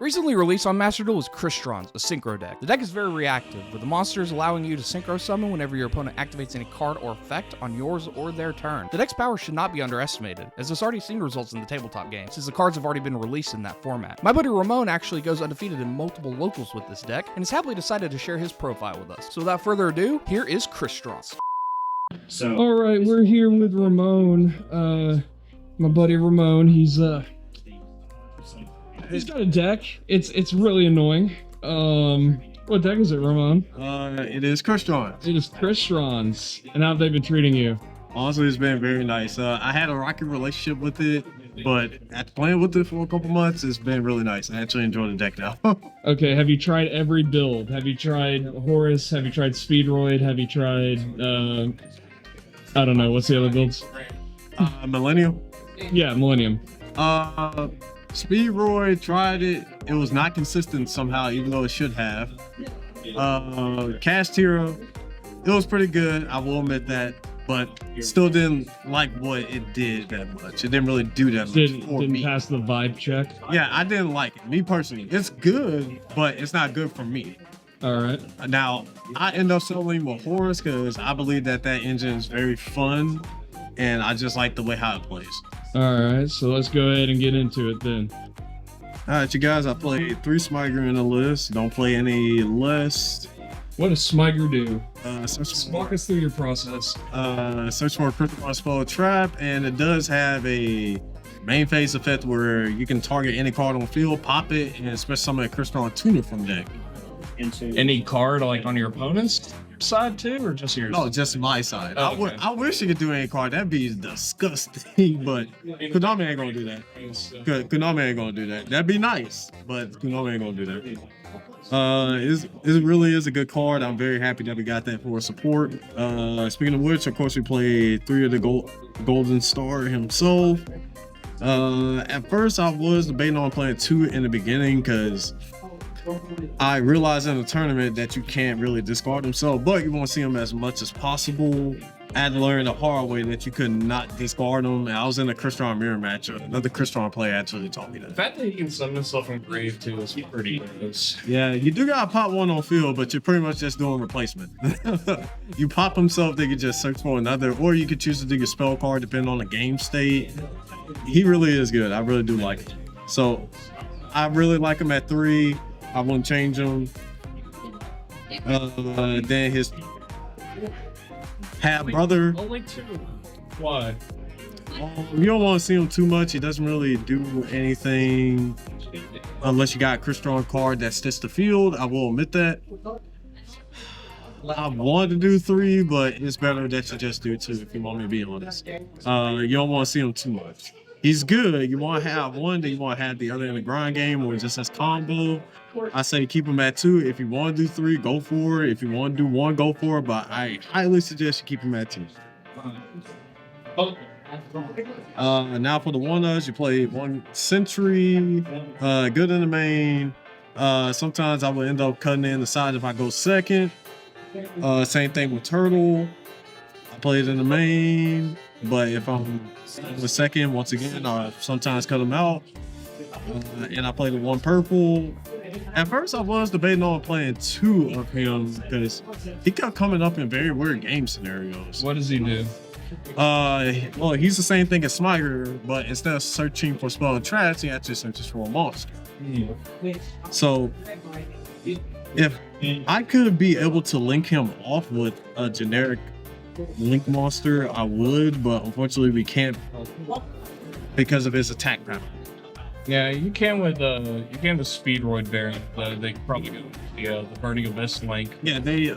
Recently released on Master Duel is Crystron, a synchro deck. The deck is very reactive, with the monsters allowing you to synchro summon whenever your opponent activates any card or effect on yours or their turn. The deck's power should not be underestimated, as it's already seen results in the tabletop game, since the cards have already been released in that format. My buddy Ramon actually goes undefeated in multiple locals with this deck, and has happily decided to share his profile with us. So without further ado, here is Crystron. So, all right, we're here with Ramon. My buddy Ramon. He's got a deck. It's really annoying. What deck is it, Ramon? it is Crystron. It is Crystron's. And how have they been treating you? Honestly, it's been very nice. I had a rocky relationship with it, but after playing with it for a couple months, it's been really nice. I actually enjoy the deck now. Okay, have you tried every build? Have you tried Horus? Have you tried Speedroid? Have you tried, I don't know, what's the other builds? Millennium. Yeah, Millennium. Speedroid, tried it. It was not consistent somehow, even though it should have. Cast Hero, it was pretty good, I will admit that, but still didn't like what it did that much. It didn't really do that much for Didn't me. pass the vibe check. Yeah, I didn't like it. Me personally, it's good, but it's not good for me. All right. Now, I end up settling with Horus because I believe that engine is very fun, and I just like the way how it plays. All right, so let's go ahead and get into it then. All right, you guys, I played 3 Smyger in the list. Don't play any less. What does Smyger do? Walk us through your process. Search for a Crystron spell trap, and it does have a main phase effect where you can target any card on field, pop it, and especially summon a Crystron tuner from deck. Any card like on your opponent's side too, or just yours? No, just my side. Oh, okay. I wish you could do any card. That'd be disgusting, but Konami ain't gonna do that. Konami ain't gonna do that. That'd be nice, but Konami ain't gonna do that. It really is a good card. I'm very happy that we got that for support. Speaking of which, of course, we played 3 of the Golden Star himself. At first, I was debating on playing 2 in the beginning because I realized in the tournament that you can't really discard himself, but you want to see him as much as possible. I had to learn the hard way that you could not discard him. And I was in a Crystron mirror match. Another Crystron player actually taught me that. The fact that he can summon himself from grave too is pretty gross. Yeah, you do gotta pop one on field, but you're pretty much just doing replacement. You pop himself, they could just search for another, or you could choose to do your spell card depending on the game state. He really is good. I really do like him. So I really like him at 3. I wouldn't change him. Then his half brother. Only 2. Why? You don't want to see him too much. He doesn't really do anything unless you got a Crystron card that sticks to field. I will admit that. I wanted to do 3, but it's better that you just do 2 if you want me to be honest. You don't want to see him too much. He's good. You want to have one, then you want to have the other in the grind game or just as combo. I say keep him at 2. If you want to do 3, go for it. If you want to do 1, go for it. But I highly suggest you keep him at 2. Now for the one-ups, you play 1 Sentry. Good in the main. Sometimes I will end up cutting in the side if I go second. Same thing with Turtle. I play it in the main. But if I'm the second, once again, I sometimes cut him out. And I play the 1 purple. At first, I was debating on playing 2 of him because he kept coming up in very weird game scenarios. What does he do? Well, he's the same thing as Smyger, but instead of searching for spell and traps, he actually searches for a monster. So, if I could be able to link him off with a generic Link monster, I would, but unfortunately we can't because of his attack power. Yeah, you can with Speedroid variant. They probably go the Burning Abyss link. Yeah, they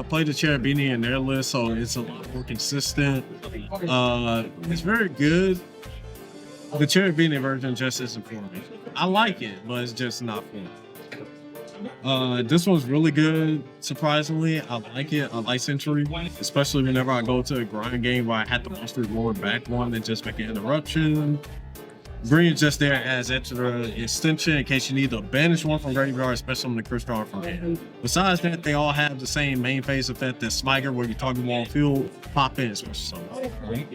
play the Cherubini in their list, so it's a lot more consistent. It's very good. The Cherubini version just isn't for me. I like it, but it's just not for me. This one's really good. Surprisingly, I like it. I like Sentry, especially whenever I go to a grind game where I have the monster lower back one and just make an interruption. Green is just there as extra extension in case you need to banish one from graveyard, especially on the Crystron from hand. Besides that, they all have the same main phase effect that Smyger, where you target one on field, pop in, especially Right.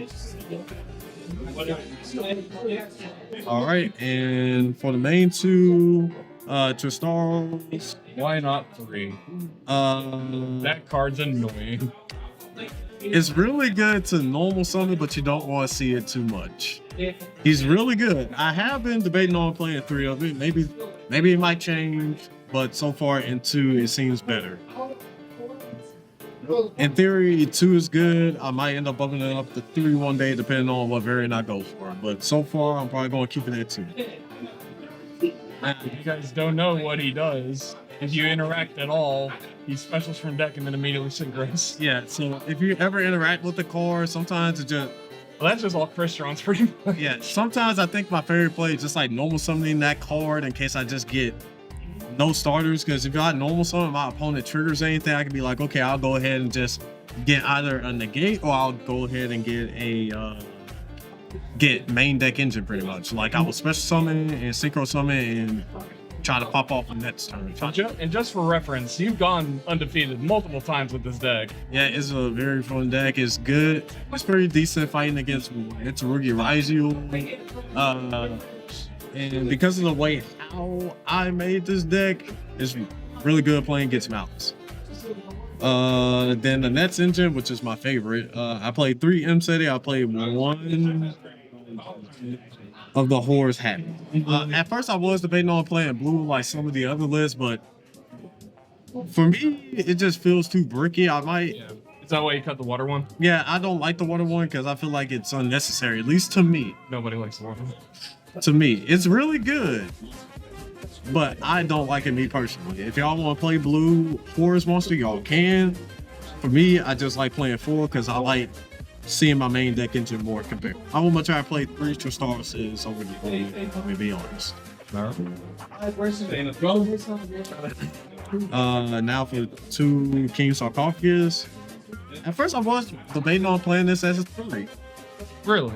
All right, and for the main 2, Tristars. Why not 3? Uh, That card's annoying. it's really good to normal summon, but you don't want to see it too much. He's really good. I have been debating on playing 3 of it. Maybe it might change, but so far in 2 it seems better. In theory, 2 is good. I might end up bumping it up to 3 one day, depending on what variant I go for. But so far, I'm probably going to keep it at 2. You guys don't know what he does. If you interact at all, he specials from deck and then immediately synchros. Yeah, so if you ever interact with the card, sometimes it just... Well, that's just all Crystrons pretty much. Yeah, sometimes I think my favorite play is just like normal summoning that card in case I just get no starters. Because if I normal summon, my opponent triggers anything, I can be like, okay, I'll go ahead and just get either a negate or I'll go ahead and get a get main deck engine pretty much. Like I will special summon and synchro summon and try to pop off the next turn. And just for reference, you've gone undefeated multiple times with this deck. Yeah, it's a very fun deck. It's good. It's pretty decent fighting against Yugioh. And because of the way how I made this deck, it's really good playing against Malice. Then the Nets engine, which is my favorite. I played 3 M-City. I played 1 of the Horus hat. At first, I was debating on playing blue like some of the other lists, but for me, it just feels too bricky. I might. Yeah. Is that why you cut the water one? Yeah, I don't like the water one because I feel like it's unnecessary, at least to me. Nobody likes the water one. To me, it's really good, but I don't like it me personally. If y'all want to play blue Horus monster, y'all can. For me, I just like playing 4 because I like seeing my main deck engine more compared. I would much rather play 3 Tristars over the blue, to be honest. Now for 2 King Sarcophagus. At first, I was debating on playing this as a 3. Really?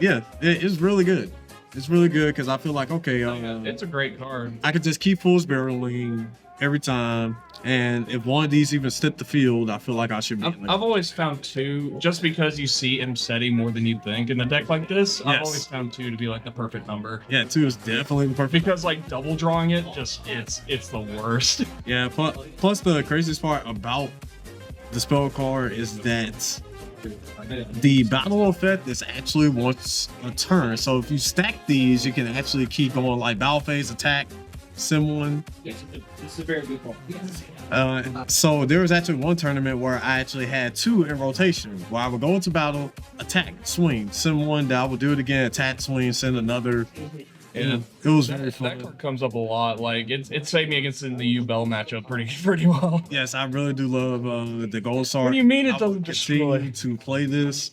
Yeah, it's really good. It's really good because I feel like, okay, It's a great card. I could just keep Fool's Barreling every time, and if one of these even step the field, I feel like I should be. I've always found 2, just because you see Mseti more than you think in a deck like this, I've always found 2 to be like the perfect number. Yeah, 2 is definitely the perfect. Because like double drawing it, just it's the worst. Yeah, plus the craziest part about the spell card is that the battle effect is actually once a turn. So if you stack these, you can actually keep going like battle phase, attack, sim 1. Yes, it's a very good point. So there was actually one tournament where I actually had 2 in rotation, where I would go into battle, attack, swing, send 1, then I would do it again, attack, swing, send another. And it was very fun. That card comes up a lot. Like it saved me against the U-Bell matchup pretty well. Yes, I really do love the Gold Star. What do you mean it I doesn't will destroy? continue to play this.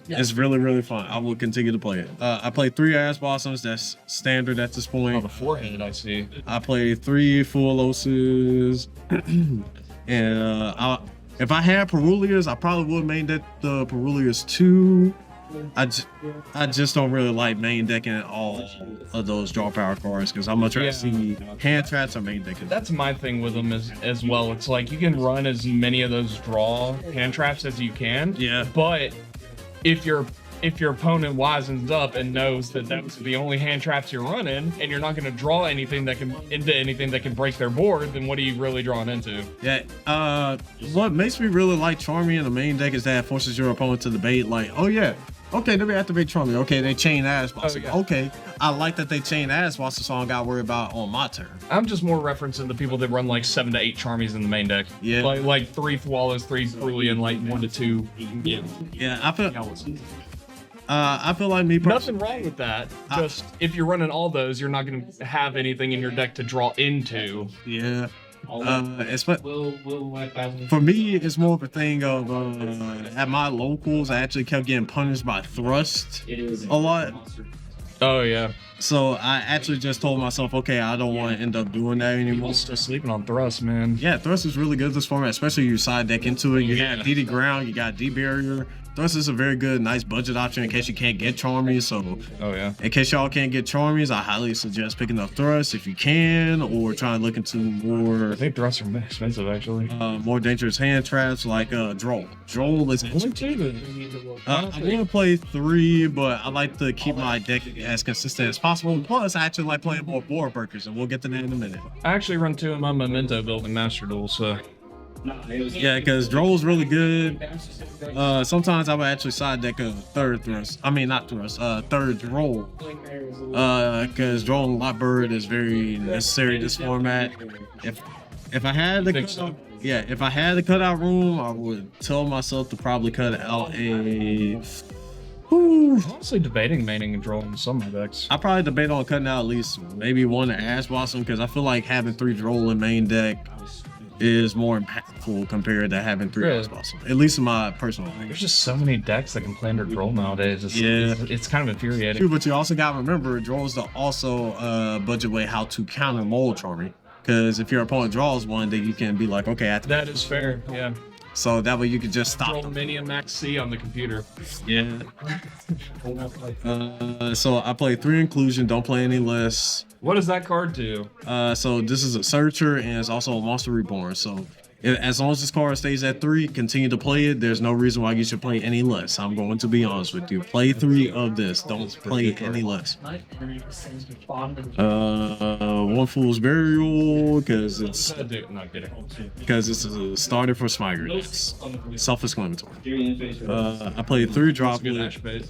It's really, really fun. I will continue to play it. I played 3 Ass Blossoms. That's standard at this point. Oh, the forehead, I see. I played 3 Full Losses. And if I had Perulias, I probably would main deck the Perulias 2. I just don't really like main decking all of those draw power cards because I'm much rather see hand traps or main decking. That's my thing with them as well. It's like you can run as many of those draw hand traps as you can. Yeah. But if your opponent wisens up and knows that that's the only hand traps you're running, and you're not going to draw anything that can break their board, then what are you really drawing into? Yeah. What makes me really like Charmy in the main deck is that it forces your opponent to debate like, oh yeah, okay, let me activate Charmy. Okay, they chain Ass Blossom. Oh, yeah. Okay, I like that they chain Ass Blossom, so I don't got to worry about on my turn. I'm just more referencing the people that run like 7 to 8 Charmies in the main deck. Yeah. Like 3 Flawless, 3 Fruity, and like 1 to 2. Yeah. Yeah, I feel like me personally. Nothing wrong with that. Just if you're running all those, you're not going to have anything in your deck to draw into. Yeah. We'll For me, it's more of a thing of at my locals, I actually kept getting punished by Thrust a lot. Oh yeah. So I actually just told myself, okay, I don't want to end up doing that anymore. Still sleeping on Thrust, man. Yeah, Thrust is really good this format, especially you side deck into it. You got DD Ground, you got D Barrier, Thrust is a very good, nice budget option in case you can't get Charmies. So, Oh yeah. in case y'all can't get Charmies, I highly suggest picking up Thrust if you can, or try and look into more I think thrusts are expensive actually. more dangerous hand traps like Droll. Droll is Only two. I'm gonna play 3, but I like to keep my deck as consistent as possible. Plus, I actually like playing more board breakers, and we'll get to that in a minute. I actually run 2 in my Memento build in Master Duel, so Yeah, because Droll's really good. Sometimes I would actually side deck a third Thrust. I mean, not Thrust, third Droll. Because Droll and Lotbird is very necessary in this format. If I had the think so. Yeah, if I had the cutout room, I would tell myself to probably cut out a. Whew, I'm honestly debating maining and Droll in some of my decks. I probably debate on cutting out at least maybe one to Ash Blossom because I feel like having 3 Droll in main deck is more impactful compared to having 3 Really? Ash Blossom. At least in my personal opinion. There's just so many decks that can play under Droll nowadays. It's kind of infuriating. True, but you also got to remember, Droll is the also budget way how to counter Mold Charmy. Because if your opponent draws one, then you can be like, okay, I That is fair, yeah. so that way you can just stop Droll them. Mini and Max C on the computer. Yeah. So I play 3 Inclusion, don't play any less. What does that card do? So this is a Searcher and it's also a Monster Reborn. So as long as this card stays at 3, continue to play it. There's no reason why you should play any less. I'm going to be honest with you. Play 3 of this. Don't play any less. One Fool's Burial because it's Not kidding. a starter for Smigger. It's self-explanatory. I played 3 drop Good Ash base.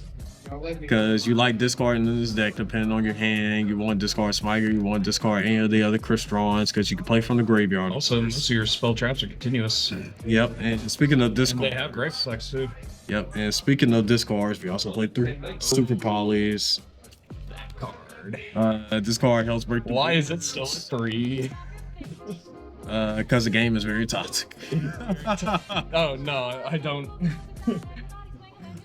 because you like discarding in this deck depending on your hand. You want to discard Smigger, you want to discard any of the other Crystrons because you can play from the graveyard. Also, most of your spell traps are continuous. Yep, and speaking of They discard, have great flex too. yep, and speaking of discards, we also played 3 Super Polys. Card. This card helps break the Why is it still 3? because the game is very toxic. Oh no, I don't.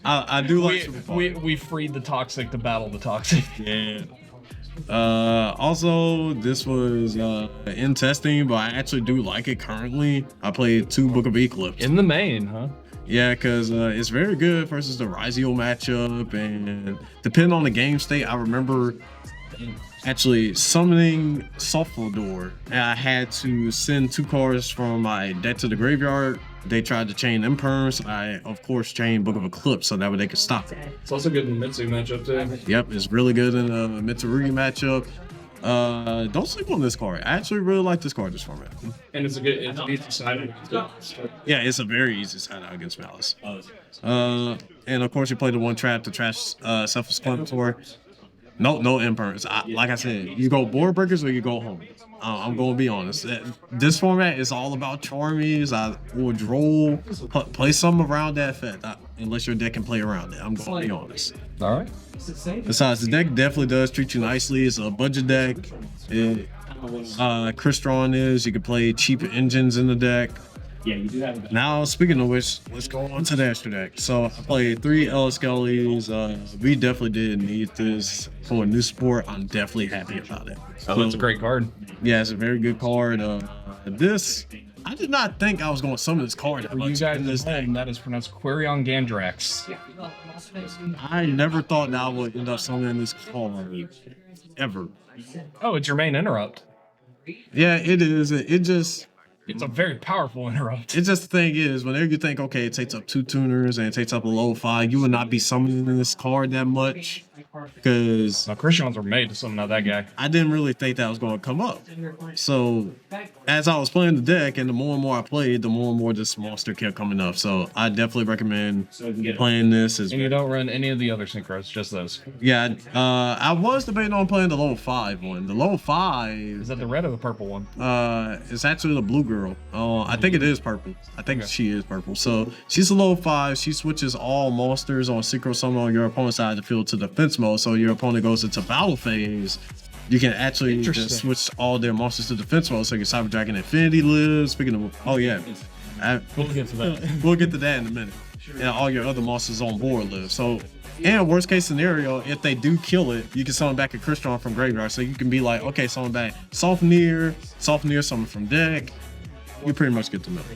I do like Super Poly. we freed the toxic to battle the toxic. Yeah. Also, this was in testing, but I actually do like it currently. I played 2 Book of Eclipse. In the main, huh? Yeah, because it's very good versus the Rizio matchup, and depending on the game state, I remember actually summoning Sulfur, and I had to send 2 cards from my deck to the graveyard. They tried to chain Imperms. I, of course, chained Book of Eclipse so that way they could stop it. It's also good in the Mitsu matchup too. Yep, it's really good in a Mitsurugi matchup. Don't sleep on this card. I actually really like this card this format. And it's an easy side. Yeah, it's a very easy side out against Malice. And of course you play the 1 trap to trash self-exclamatory. No Imperms. Like I said, you go board breakers or you go home. I'm going to be honest. This format is all about Charmies. I would Droll, play something around that effect, unless your deck can play around it. I'm going to be honest. All right. Besides, the deck definitely does treat you nicely. It's a budget deck. Crystron is. You can play cheap engines in the deck. Yeah, you do have that. Now, speaking of which, let's go on to the extra deck. So I played 3 Ellis Kellys. We definitely did need this for a new sport. I'm definitely happy about it. Oh, that's a great card. Yeah, it's a very good card. This, I did not think I was going to summon this card that For you much guys in this at deck. home, that is pronounced Quirion Gandrax. I never thought that I would end up summoning this card ever. Oh, it's your main interrupt. Yeah, it is. It's a very powerful interrupt. It's just the thing is, whenever you think, okay, it takes up 2 tuners and it takes up a low 5, you would not be summoning this card that much. Because Now, Crystron's are made to summon out that guy. I didn't really think that was going to come up. So, as I was playing the deck, and the more and more I played, the more and more this monster kept coming up. So, I definitely recommend playing this. As And you don't run any of the other synchros, just those. yeah, I was debating on playing the level 5 one. The level 5 Is that the red or the purple one? it's actually the blue girl. I think it is purple. I think she is purple. So she's a level 5. She switches all monsters on synchro summon on your opponent's side of the field to defense mode. So your opponent goes into battle phase. You can actually just switch all their monsters to defense mode. So your Cyber Dragon Infinity lives. Speaking of, oh yeah, We'll get to that. we'll get to that in a minute. And all your other monsters on board live. So, and worst case scenario, if they do kill it, you can summon back a Crystron from graveyard. So you can be like, okay, summon back Sofneer summon from deck. you pretty much get the middle.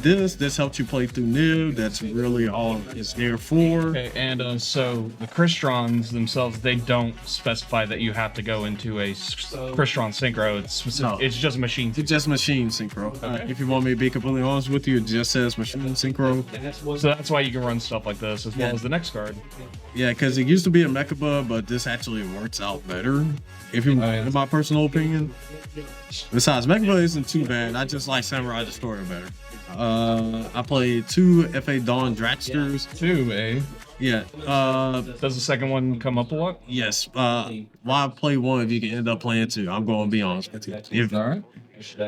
This helps you play through Nib. That's really all it's there for. Okay, and so the Crystrons themselves, they don't specify that you have to go into a Crystron synchro. It's specific. No. It's just machine. It's just machine synchro. If you want me to be completely honest with you, it just says machine synchro. So that's why you can run stuff like this as well as the next card. Yeah, because it used to be a Mechaba, but this actually works out better. If you, in my personal opinion. Besides, Mechaba isn't too bad. I just like Samurai Destroyer better. I played 2 FA Dawn Dragsters. 2, eh? Yeah. Does the second one come up a lot? Yes. Why play 1 if you can end up playing 2? I'm going to be honest with you. All right.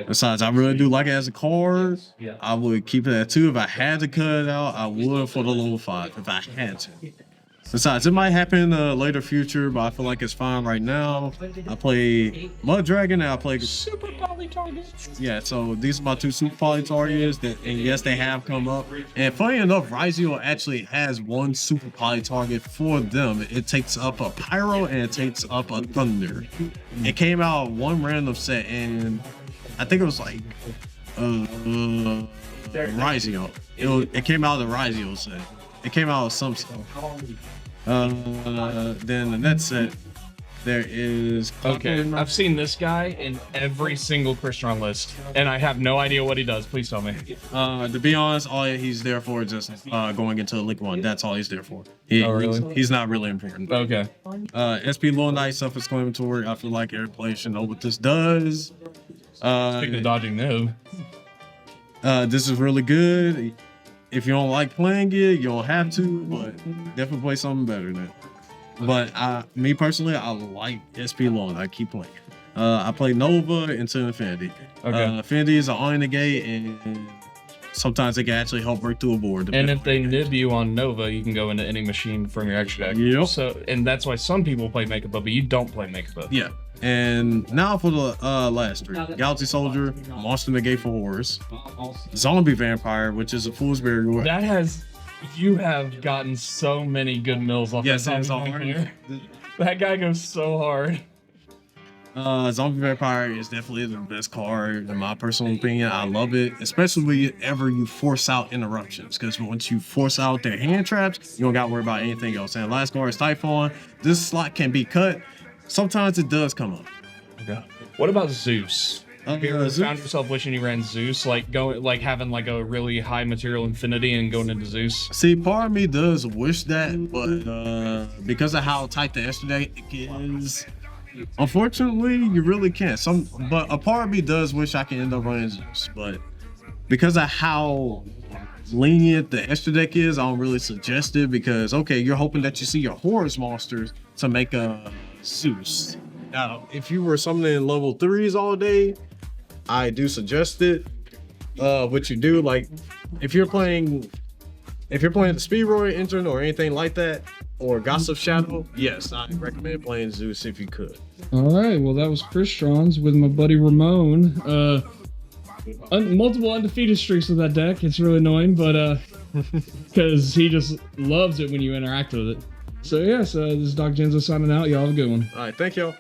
Besides, I really do like it as a card. I would keep it at 2. If I had to cut it out, I would for the level 5 if I had to. Besides, it might happen in the later future, but I feel like it's fine right now. I play Mud Dragon and I play Super Poly Targets. Yeah, so these are my 2 Super Poly targets, and yes, they have come up. And funny enough, Yugioh actually has 1 Super Poly target for them. It takes up a Pyro and it takes up a Thunder. It came out 1 random set, and I think it was like Yugioh. It came out of the Yugioh set. It came out of some set. Then the next set, there is... Okay, I've seen this guy in every single Crystron list, and I have no idea what he does. Please tell me. To be honest, all he's there for is just going into League 1. That's all he's there for. Really? He's not really important. Okay. SP Little Knight self-exclamatory. I feel like every player should know what this does. Speaking of dodging Nib. This is really good. If you don't like playing it, you don't have to, but definitely play something better than that. But me personally, I like SP Long. I keep playing. I play Nova into Infinity. Okay. Infinity is an on the gate, and sometimes it can actually help break through a board. And if they nib you on Nova, you can go into any machine from your extra deck. Yep. So, and that's why some people play Mechaba, but you don't play Mechaba. Yeah. And now for the last 3. Galaxy Soldier, Monster Negate for Horus, Zombie Vampire, which is a Fool's Burial. That has... You have gotten so many good mills off Yes, that it's zombie hard. vampire. That guy goes so hard. Zombie Vampire is definitely the best card in my personal opinion. I love it, especially whenever you force out interruptions. Because once you force out their hand traps, you don't got to worry about anything else. And last card is Typhon. This slot can be cut. Sometimes it does come up. Okay. What about Zeus? Have you ever Zeus? found yourself wishing you ran Zeus, like having like a really high material infinity and going into Zeus? See, part of me does wish that, but because of how tight the yesterday is, unfortunately, you really can't. But a part of me does wish I could end up running Zeus, but because of how lenient the extra deck is, I don't really suggest it because, okay, you're hoping that you see your Horus monsters to make a Zeus. Now, if you were summoning level 3s all day, I do suggest it. What you do, like, if you're playing the Speedroid engine or anything like that, or Gossip Shadow, yes, I recommend playing Zeus if you could. All right, well, that was Crystron's with my buddy Ramon. Multiple undefeated streaks with that deck. It's really annoying, but because he just loves it when you interact with it. So, yes, this is DocJinzo signing out. Y'all have a good one. All right, thank y'all.